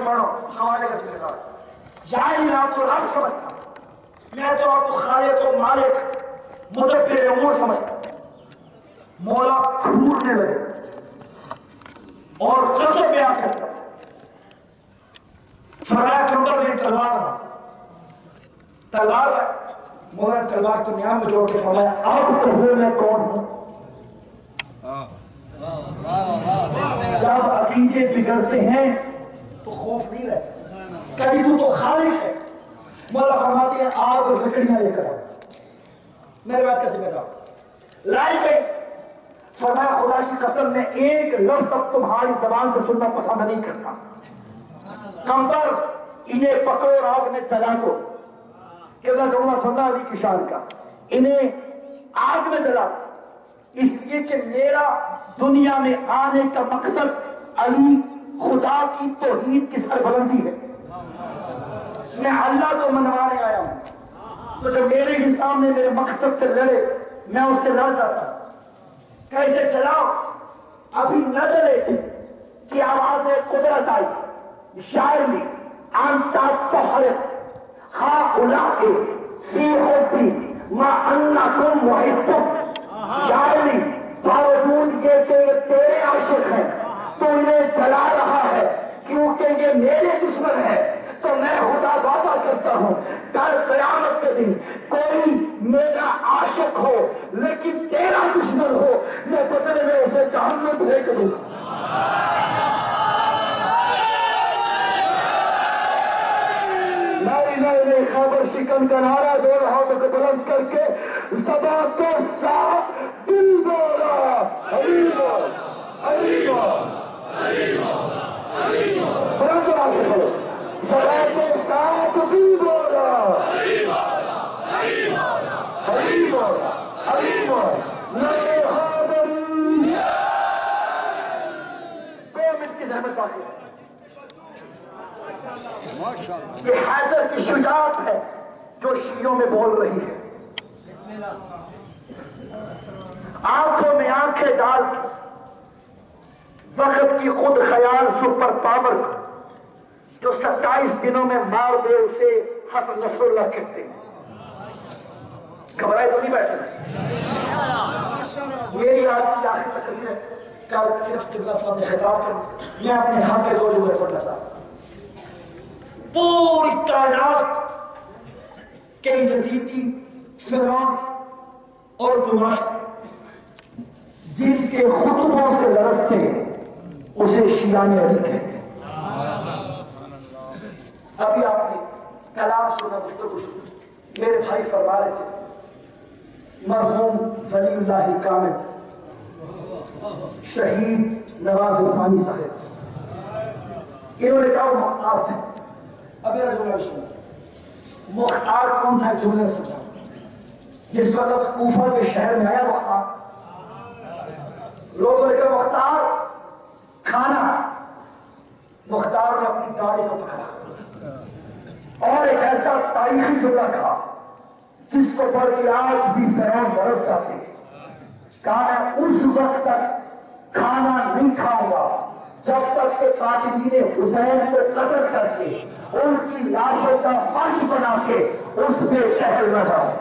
پڑھو ہمارے کا ذمہ دار یعنی میں آپ کو رب سمجھتا ہوں میں تو آپ کو خالق و مالک مدبر امور سمجھتا ہوں مولا پھوٹنے لگے اور غضب میں آ کے فرمایا کمبر میں تلوار تھا تلوار ہے مولا نے تلوار کو نیام میں جوڑ کے فرمایا اب کہو میں کون ہوں جب عقیدے بگڑتے ہیں تو خوف نہیں رہتا کبھی تو خالق ہے مولا فرماتے ہیں آگ اور لکڑیاں لے کر آؤ میرے بات کا ذمہ دار لائی گئی فرمایا خدا کی قسم میں ایک لفظ اب تمہاری زبان سے سننا پسند نہیں کرتا کمبر انہیں پکڑو اور آگ میں جلا دو کتنا جملہ سننا علی کی شان کا انہیں آگ میں جلا اس لیے کہ میرا دنیا میں آنے کا مقصد علی خدا کی توحید کی سربلندی ہے میں اللہ کو منوانے آیا ہوں تو جب میرے ہی سامنے میرے مقصد سے لڑے میں اس سے لڑ جاتا کیسے چلاؤ ابھی نہ چلے تھے کہ آواز قدرت آئی شاعر نے انتا تحرق ہؤلاء فی حبی ما انکم محبون شاعر نے باوجود یہ کہ یہ تیرے عاشق ہیں تو انہیں جلا رہا ہے کیونکہ یہ میرے دشمن ہے تو میں خدا وعدہ کرتا ہوں کل قیامت کے دن کوئی میرا عاشق ہو لیکن تیرا دشمن ہو میں بدلے میں اسے جہنم بھیج دوں نئی خبر شکن کا نعرہ دو ہاتھوں کو بلند کر کے زبان کو ساتھ دل بولا حریبا حریبا حریبا حریبا بلند آواز سے بولو زبان کو ساتھ دل بولا حریبا حریبا حریبا حریبا نئی خبر 2 منٹ کی زحمت باقی ہے یہ حیدر کی شجاعت ہے جو شیعوں میں بول رہی ہے آنکھوں میں آنکھیں ڈال کے وقت کی خود خیال سپر پاور کو جو 27 دنوں میں مار دے اسے حسن نصر اللہ کہتے ہیں گھبرائے تو نہیں بیٹھے میری آج کی آخری تقریر ہے کل صرف قبلہ صاحب نے خطاب کر میں اپنے حق کے 2 جملے پڑھنا چاہتا ہوں پوری کائنات کے یزیدی فرعون اور گماشتے جن کے خطبوں سے لرزتے اسے شیعان علی کہتے ہیں ابھی آپ نے کلام سنا گفتگو سنا میرے بھائی فرما رہے تھے مرحوم ولی اللہ کامل شہید نواز الفانی صاحب انہوں نے کہا وہ مختار تھے اب میرا جملہ بھی سنو مختار کون تھا ایک جملے سمجھا جس وقت کوفہ کے شہر میں آیا مختار لوگوں نے کہا مختار کھانا مختار نے اپنی داڑھی کو پکڑا اور ایک ایسا تاریخی جملہ کہا جس کو پڑھ کے آج بھی فرعون برس جاتے کہا میں اس وقت تک کھانا نہیں کھاؤں گا جب تک کہ قاتلین حسین کو قتل کر کے ان کی لاشوں کا فرش بنا کے اس پہ ٹہل نہ جاؤں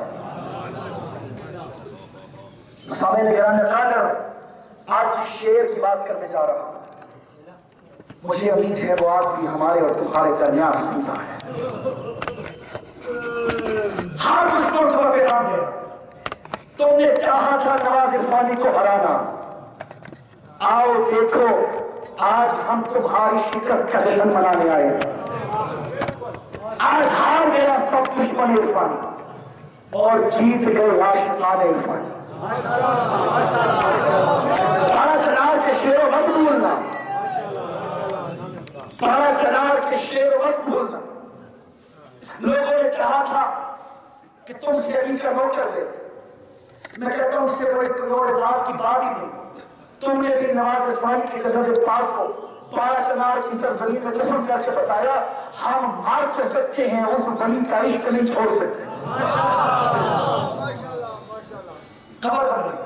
سامنے گرانے قادر آج جس شعر کی بات کرنے جا رہا ہوں مجھے امید ہے وہ آج بھی ہمارے اور تمہارے درمیان سنتا ہے ہر دشمن کو پیغام دے رہا تم نے چاہا تھا نواز الفانی کو ہرانا آؤ دیکھو آج ہم تمہاری شکست کا جشن منانے آئے آج ہار میرا سب دشمن عرفانی اور جیت گئے عاشقان عرفانی 5000 کے شعر و مت بھولنا 5000 کے شعر و مت بھولنا لوگوں نے چاہا تھا کہ تم سے علی کا نوکر لے میں کہتا ہوں اس سے بڑے کوئی اور اعزاز کی بات ہی نہیں تم نے بھی نواز عثمانی کی قسم سے پاک ہو 5000 کی سرزمین میں دفن کر کے بتایا ہم مار تو سکتے ہیں اس ولی کا عشق نہیں چھوڑ سکتے خبر بن رہی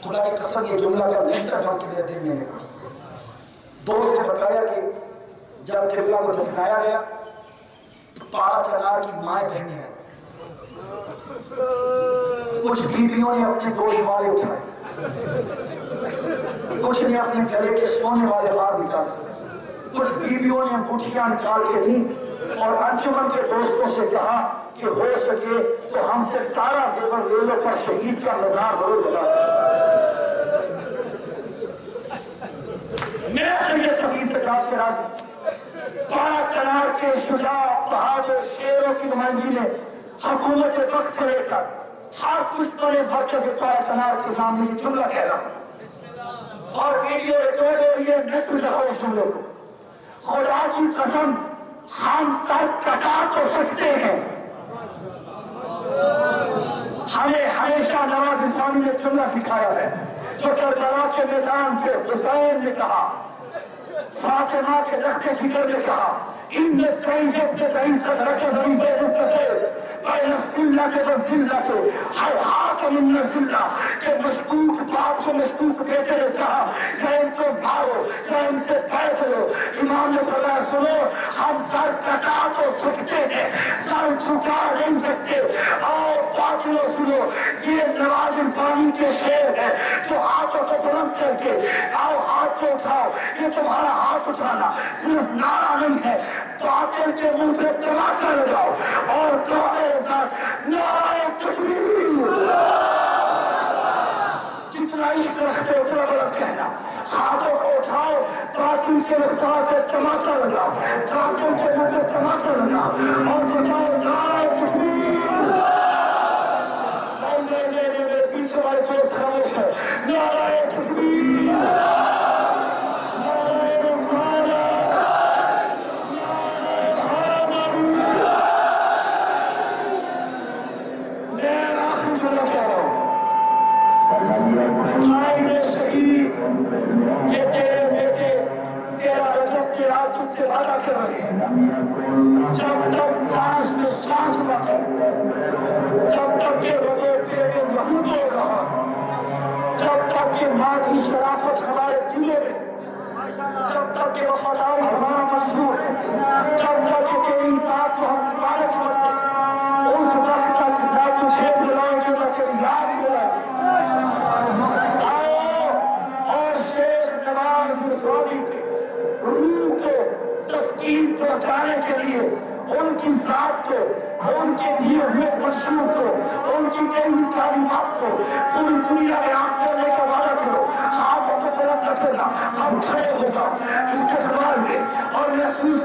خدا کی قسم یہ جملہ کا نشتر بن کے میرے دل میں لگا دوست نے بتایا کہ جب قبلہ کو دفنایا گیا تو پارا چنار کی مائیں بہنیں ہیں، کچھ بیویوں نے اپنے گوشت والے اٹھائے، کچھ نے اپنے گلے کے سونے والے ہار نکالے، کچھ بیویوں نے انگوٹھیاں نکال کے دی اور انجمن کے دوستوں سے کہا کہ ہو سکے تو ہم سے سارا زیور لے لو پر شہید کا مزار ضرور بنا۔ میرے سید صفی سے جاس کے راضی پارا چنار کے شجاع بہادر شیروں کی نمائندگی میں حکومت وقت سے لے کر ہر دشمن مرکز پارا چنار کے سامنے یہ جملہ کہہ رہا ہوں اور ویڈیو ریکارڈ ہو رہی ہے، میں تجھے اس جملے کو خدا کی قسم ہم سر کٹا تو سکتے ہیں۔ ہمیں ہمیشہ نواز رضوانی نے جملہ سکھایا ہے جو کربلا کے میدان پہ حسین نے کہا، فاطمہ کے رخت جگر نے کہا، ان طیب تعین قدرک زمین پہ نسبتے بین السلہ و الذلہ حیات من الذلہ کہ مشکوک باپ کو مشکوک بیٹے نے چاہا کہ ان کو مارو کہ ان سے بیعت لو۔ امام نے فرمایا سنو ہم سر کٹا تو سکتے ہیں، سر جھکا نہیں سکتے۔ آؤ باطلو سنو، یہ نواز رضوانی کے شعر ہے جو ہاتھوں کو بلند کر کے آؤ ہاتھ کو اٹھاؤ، یہ تمہارا ہاتھ اٹھانا صرف نعرہ نہیں ہے، باطل کے منہ پہ تماچا لگاؤ اور کہو میرے ساتھ نعرہ تکبیر۔ جتنا عشق رکھتے اتنا بلند کہنا، ہاتھوں کو اٹھاؤ، باطل کے رستہ پہ تماچا لگاؤ، باطل کے منہ پہ تماچا لگاؤ اور بتاؤ نعرہ تکبیر۔ نہیں میرے پیچھے والے دوست خاموش ہے، نعرہ تکبیر، نعرہ رسالت، نعرہ حیدری۔ میں آخری جملہ کہہ رہا ہوں، قائد شہید یہ تیرے بیٹے تیرا رجب کے آپ تجھ سے وعدہ کر رہے ہیں، جب تک سانس میں سانس باقی، جب تک کہ رگوں پہ میں لہو دوڑ رہا، جب تک کہ ماں کی شرافت ہمارے دلوں میں، جب تک کہ وفاداری ہمارا منصور ہے، جب تک کہ تیری اطاعت کو ہم عبادت سمجھتے ہیں، اس وقت تک نہ تجھے بلائیں گے نہ تیری یاد بلائیں گے۔ آؤ اور شیخ نواز رضوانی کے روح کو تسکین پہنچانے کے لیے ان کی ذات کو، ان کے دیے ہوئے منشور کو، ان کی کئی ہوئی تعلیمات کو پوری دنیا میں عام کرنے کا وعدہ کرو۔ ہاتھوں کو بلند نہ کرنا، ہم کھڑے ہو جاؤ استقبال میں اور محسوس